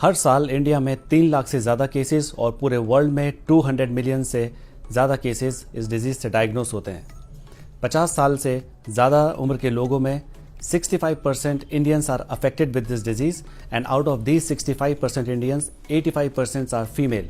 हर साल इंडिया में 3 लाख से ज़्यादा केसेस और पूरे वर्ल्ड में 200 मिलियन से ज़्यादा केसेस इस डिजीज़ से डायग्नोस होते हैं। 50 साल से ज़्यादा उम्र के लोगों में 65% Indians are affected with this disease and out of these 65% Indians 85% are female.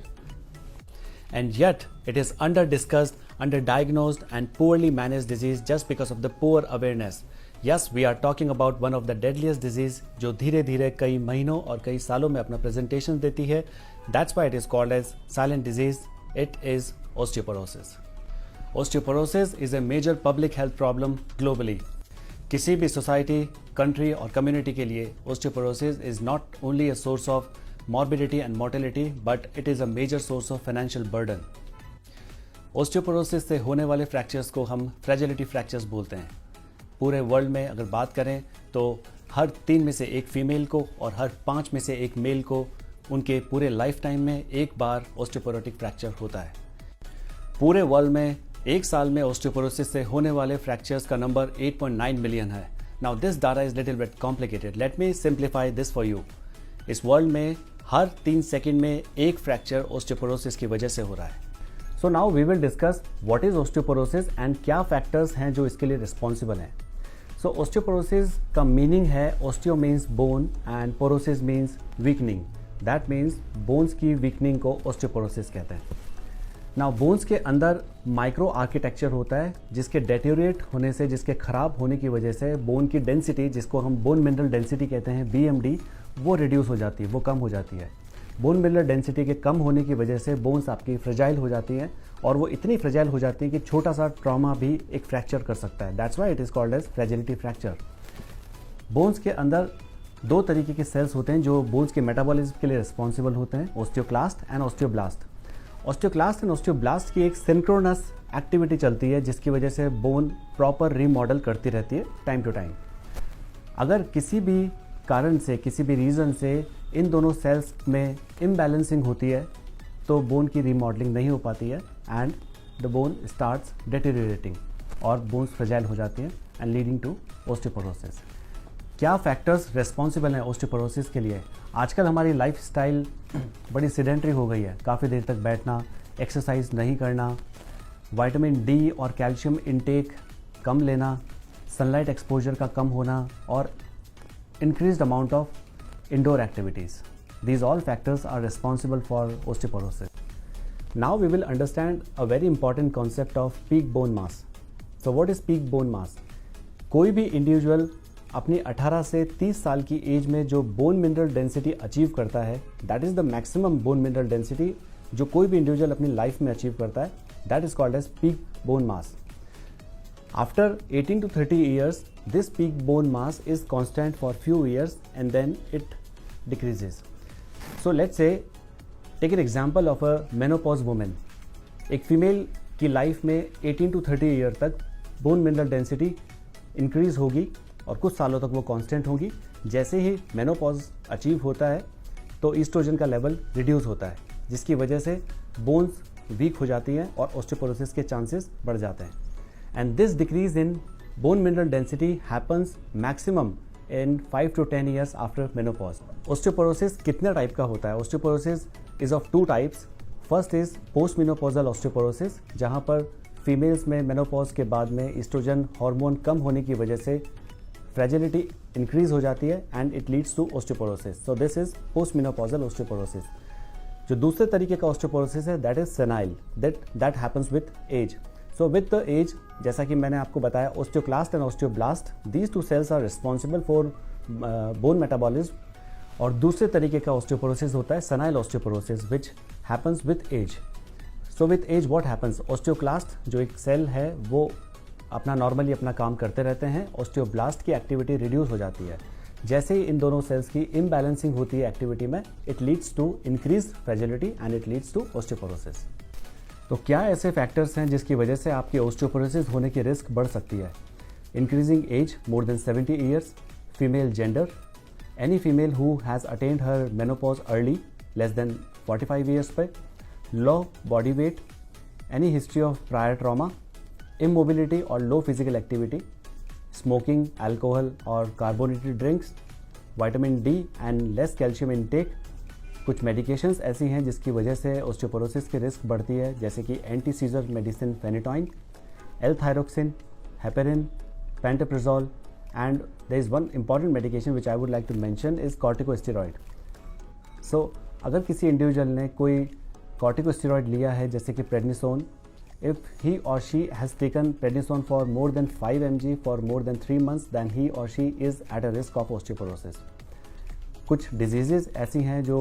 And yet, it is under-discussed, under-diagnosed and poorly managed disease just because of the poor awareness. Yes, we are talking about one of the deadliest disease जो धीरे धीरे कई महीनों और कई सालों में अपना presentation देती है. That's why it is called as silent disease. It is osteoporosis. Osteoporosis is a major public health problem globally. किसी भी society, country और community के लिए osteoporosis is not only a source of morbidity and mortality, but it is a major source of financial burden. Osteoporosis से होने वाले fractures को हम fragility fractures बोलते हैं. पूरे वर्ल्ड में अगर बात करें तो हर 3 में से एक फीमेल को और हर 5 में से एक मेल को उनके पूरे लाइफ टाइम में एक बार ओस्टियोपोरोटिक फ्रैक्चर होता है. पूरे वर्ल्ड में एक साल में ओस्टियोपोरोसिस से होने वाले फ्रैक्चर्स का नंबर 8.9 मिलियन है. Now this data is little bit complicated. Let me simplify this for you. इस वर्ल्ड में हर 3 सेकंड में एक फ्रैक्चर ओस्टियोपोरोसिस की वजह से हो रहा है. So now we will discuss what is osteoporosis and क्या फैक्टर्स हैं जो इसके लिए रिस्पॉन्सिबल हैं. सो ओस्टियोपोरोसिस का मीनिंग है osteo means bone and porosis means weakening. That means bones की वीकनिंग को ओस्टियोपोरोसिस कहते हैं. नाउ बोन्स के अंदर माइक्रो आर्किटेक्चर होता है जिसके डेटेरिएट होने से, जिसके खराब होने की वजह से बोन की डेंसिटी, जिसको हम बोन मिनरल डेंसिटी कहते हैं BMD, वो रिड्यूस हो जाती है, वो कम हो जाती है. बोन मिनरल डेंसिटी के कम होने की वजह से बोन्स आपकी फ्रेजाइल हो जाती हैं और वो इतनी फ्रेजाइल हो जाती है कि छोटा सा ट्रॉमा भी एक फ्रैक्चर कर सकता है. That's why it is called as fragility fracture. Bones के अंदर 2 तरीके के सेल्स होते हैं जो बोन्स के मेटाबॉलिज्म के लिए रिस्पॉन्सिबल होते हैं, osteoclast and osteoblast. Osteoclast and osteoblast की एक सिंक्रोनस एक्टिविटी चलती है जिसकी वजह से बोन प्रॉपर रीमॉडल करती रहती है टाइम टू टाइम. अगर किसी भी कारण से, किसी भी रीज़न से इन दोनों सेल्स में इम्बैलेंसिंग होती है तो बोन की रीमॉडलिंग नहीं हो पाती है एंड द बोन स्टार्ट्स डेटेरिएटिंग और बोन्स फ्रेजाइल हो जाती हैं एंड लीडिंग टू ओस्टियोपोरोसिस. क्या फैक्टर्स रेस्पॉन्सिबल हैं ओस्टियोपोरोसिस के लिए? आजकल हमारी लाइफ स्टाइल बड़ी सीडेंटरी हो गई है. काफ़ी देर तक बैठना, एक्सरसाइज नहीं करना, विटामिन D और कैल्शियम इनटेक कम लेना, सनलाइट एक्सपोजर का कम होना और increased amount of indoor activities. These all factors are responsible for osteoporosis. Now we will understand a very important concept of peak bone mass. So what is peak bone mass? कोई भी individual अपनी 18 से 30 साल की as में जो bone mineral density achieve करता है, that is the maximum bone mineral density जो कोई भी इंडिविजुअल अपनी लाइफ में अचीव करता है. That is called as peak bone mass. After 18 to 30 years, this peak bone mass is constant for few years and then it decreases. So let's say, take an example of a menopause woman. एक female की life में 18 to 30 year तक bone mineral density increase होगी और कुछ सालों तक वो कांस्टेंट होगी. जैसे ही मेनोपॉज अचीव होता है तो ईस्ट्रोजन का लेवल रिड्यूस होता है जिसकी वजह से बोन्स वीक हो जाती हैं और ओस्टियोपोरोसिस के चांसेस बढ़ जाते हैं. And this decrease in bone mineral density happens maximum in 5 to 10 years after menopause. Osteoporosis कितने टाइप का होता है? Osteoporosis is of 2 types. First is postmenopausal osteoporosis, जहाँ पर फीमेल्स में मेनोपॉज के बाद में ईस्ट्रोजन हार्मोन कम होने की वजह से फ्रेजिलिटी इंक्रीज हो जाती है and it leads to osteoporosis. So this is postmenopausal osteoporosis. जो दूसरे तरीके का ओस्टियोपोरोसिस है that is senile. That happens with age. So with the age, जैसा कि मैंने आपको बताया, osteoclast and osteoblast, these 2 cells are responsible for bone metabolism. और दूसरे तरीके का osteoporosis होता है senile osteoporosis, which happens with age. So with age what happens? Osteoclast जो एक सेल है वो अपना नॉर्मली अपना काम करते रहते हैं, osteoblast की एक्टिविटी रिड्यूस हो जाती है. जैसे ही इन दोनों सेल्स की इम्बैलेंसिंग होती है एक्टिविटी में, it leads to increase fragility and it leads to osteoporosis. तो क्या ऐसे फैक्टर्स हैं जिसकी वजह से आपकी ओस्टियोपोरोसिस होने की रिस्क बढ़ सकती है? Increasing age more than 70 years, female gender, any female who has attend her menopause early less than 45 years पे, low body weight, any history of prior trauma, immobility और low physical activity, smoking, alcohol और carbonated drinks, vitamin D and less calcium intake, कुछ medications ऐसी हैं जिसकी वजह से osteoporosis की रिस्क बढ़ती है, जैसे कि anti seizure medicine phenytoin, L thyroxine, heparin, pantoprazole, and there is one important medication which I would like to mention is corticosteroid. So अगर किसी इंडिविजुअल ने कोई कॉर्टिकोस्टेरॉइड लिया है जैसे कि prednisone, if he or she has taken prednisone for more than 5 mg for more than 3 months, then he or she is at a risk of osteoporosis. कुछ diseases ऐसी हैं जो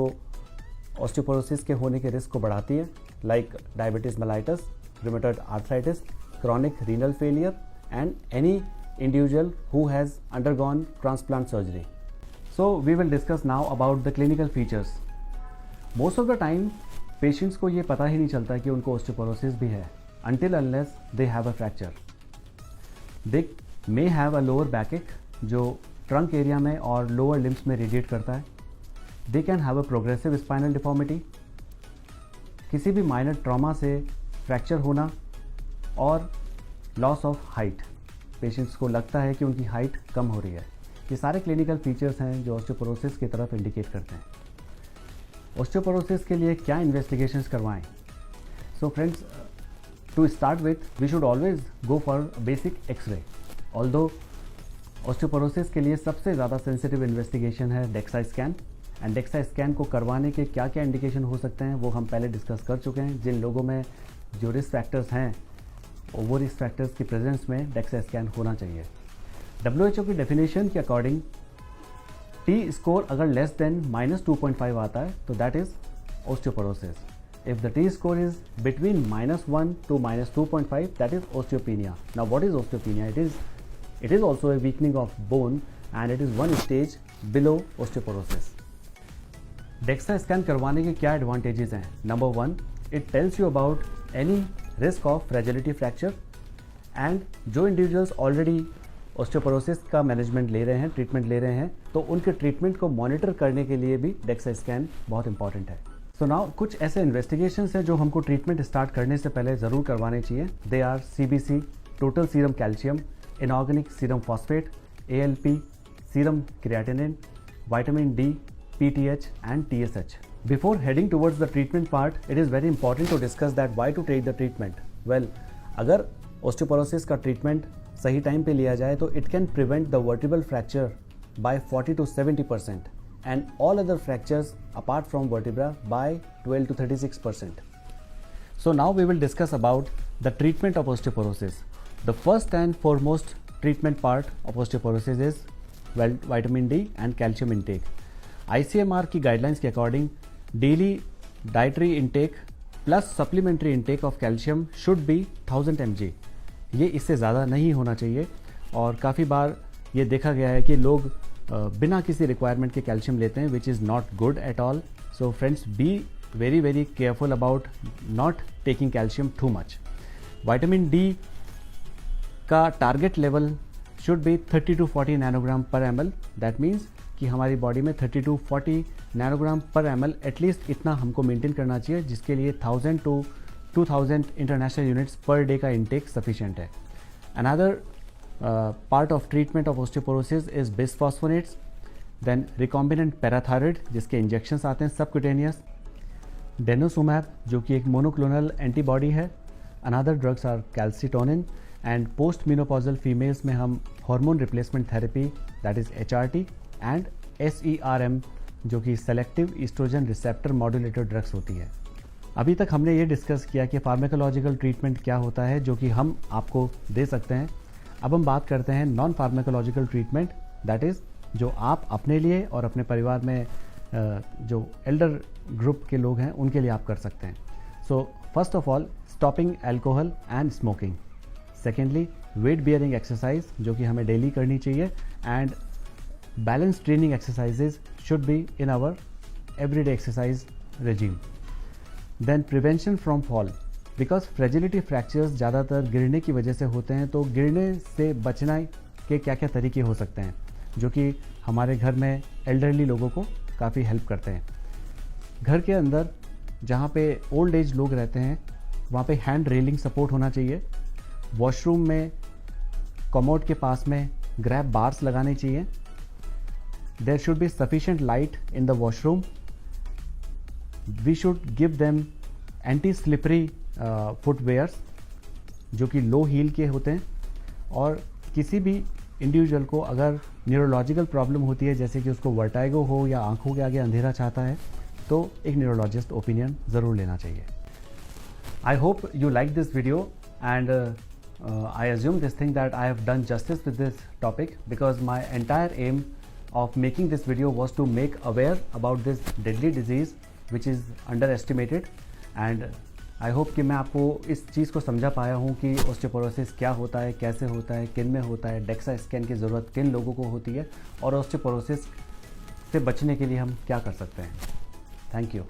ऑस्टियोपोरोसिस के होने के रिस्क को बढ़ाती है, like diabetes mellitus, rheumatoid arthritis, chronic renal failure and any individual who has undergone transplant surgery. So we will discuss now about the clinical features. Most of the time patients को ये पता ही नहीं चलता कि उनको ऑस्टियोपोरोसिस भी है until unless they have a fracture. They may have a lower backache जो ट्रंक एरिया में और लोअर लिम्स में रेडिएट करता है. They can have a progressive spinal deformity, किसी भी माइनर ट्रॉमा से फ्रैक्चर होना, और लॉस ऑफ हाइट. पेशेंट्स को लगता है कि उनकी हाइट कम हो रही है. ये सारे क्लिनिकल फीचर्स हैं जो ऑस्टियोपोरोसिस की तरफ इंडिकेट करते हैं. ऑस्टियोपोरोसिस के लिए क्या इन्वेस्टिगेशंस करवाएं? So friends, to start with, we should always go for basic X-ray. Although osteoporosis के लिए सबसे ज़्यादा सेंसिटिव इन्वेस्टिगेशन है DEXA scan, and DEXA scan को करवाने के क्या क्या इंडिकेशन हो सकते हैं वो हम पहले डिस्कस कर चुके हैं. जिन लोगों में जो रिस्क फैक्टर्स हैं वो रिस्क फैक्टर्स की प्रेजेंस में DEXA स्कैन होना चाहिए. WHO की डेफिनेशन के अकॉर्डिंग T स्कोर अगर लेस देन -2.5 आता है तो that is osteoporosis. If the T score is between -1 to -2.5, that is osteopenia. Now, what is osteopenia? It is also a weakening of bone, and it is one stage below osteoporosis. DEXA scan करवाने के क्या advantages हैं? Number 1, it tells you about any risk of fragility fracture, and जो individuals already osteoporosis का management ले रहे हैं, treatment ले रहे हैं, तो उनके ट्रीटमेंट को मॉनिटर करने के लिए भी DEXA स्कैन बहुत इंपॉर्टेंट है. सो नाउ कुछ ऐसे इन्वेस्टिगेशंस हैं जो हमको ट्रीटमेंट स्टार्ट करने से पहले ज़रूर करवाने चाहिए. They are CBC, total serum calcium, inorganic serum phosphate, ALP, serum creatinine, vitamin D, PTH and TSH. Before heading towards the treatment part, it is very important to discuss that why to take the treatment. Well, अगर osteoporosis का treatment सही time पे लिया जाए तो it can prevent the vertebral fracture by 40 to 70%. And all other fractures apart from vertebra by 12 to 36%. So now we will discuss about the treatment of osteoporosis. The first and foremost treatment part of osteoporosis is vitamin D and calcium intake. ICMR की guidelines के according daily dietary intake plus supplementary intake of calcium should be 1000 mg. ये इससे ज़्यादा नहीं होना चाहिए, और काफ़ी बार ये देखा गया है कि लोग बिना किसी रिक्वायरमेंट के कैल्शियम लेते हैं, which is not good at all. So friends, be very very careful about not taking calcium too much. Vitamin D का target level should be 30 to 40 nanogram per ml. That means कि हमारी body में 30 to 40 nanogram per ml at least इतना हमको maintain करना चाहिए, जिसके लिए 1000 to 2000 international units per day का इंटेक सफिशिएंट है. Another part of treatment of osteoporosis is bisphosphonates, then recombinant parathyroid जिसके इंजेक्शंस आते हैं सबक्यूटेनियस, डेनोसुमैब जो कि एक मोनोक्लोनल एंटीबॉडी है. Another drugs are calcitonin, and post menopausal females में हम hormone replacement therapy that is HRT and SERM जो कि selective oestrogen receptor modulator drugs होती है. अभी तक हमने ये डिस्कस किया कि फार्माकोलॉजिकल ट्रीटमेंट क्या होता है जो कि हम आपको दे सकते हैं. अब हम बात करते हैं non pharmacological treatment, that is जो आप अपने लिए और अपने परिवार में जो एल्डर ग्रुप के लोग हैं उनके लिए आप कर सकते हैं. So first of all, stopping alcohol and smoking. Secondly, weight bearing exercise जो कि हमें डेली करनी चाहिए, and balance training exercises should be in our everyday exercise regime. Then prevention from fall, because fragility fractures ज़्यादातर गिरने की वजह से होते हैं. तो गिरने से बचना के क्या क्या तरीके हो सकते हैं जो कि हमारे घर में एल्डरली लोगों को काफ़ी हेल्प करते हैं. घर के अंदर जहाँ पे ओल्ड एज लोग रहते हैं वहाँ पे हैंड रेलिंग सपोर्ट होना चाहिए. वॉशरूम में कमोड के पास में ग्रैब बार्स लगाने चाहिए. There should be sufficient light in the washroom. We should give them anti slippery footwears जो कि लो हील के होते हैं। और किसी भी इंडिविजुअल को अगर न्यूरोलॉजिकल प्रॉब्लम होती है, जैसे कि उसको वर्टाइगो हो या आंखों के आगे अंधेरा चाहता है, तो एक न्यूरोलॉजिस्ट ओपिनियन ज़रूर लेना चाहिए। I hope you like this video and I assume this thing that I have done justice with this topic, because my entire aim of making this video was to make aware about this deadly disease which is underestimated, and I hope कि मैं आपको इस चीज़ को समझा पाया हूँ कि osteoporosis क्या होता है, कैसे होता है, किन में होता है, डेक्सा स्कैन की ज़रूरत किन लोगों को होती है, और ऑस्टियोपोरोसिस से बचने के लिए हम क्या कर सकते हैं। Thank you.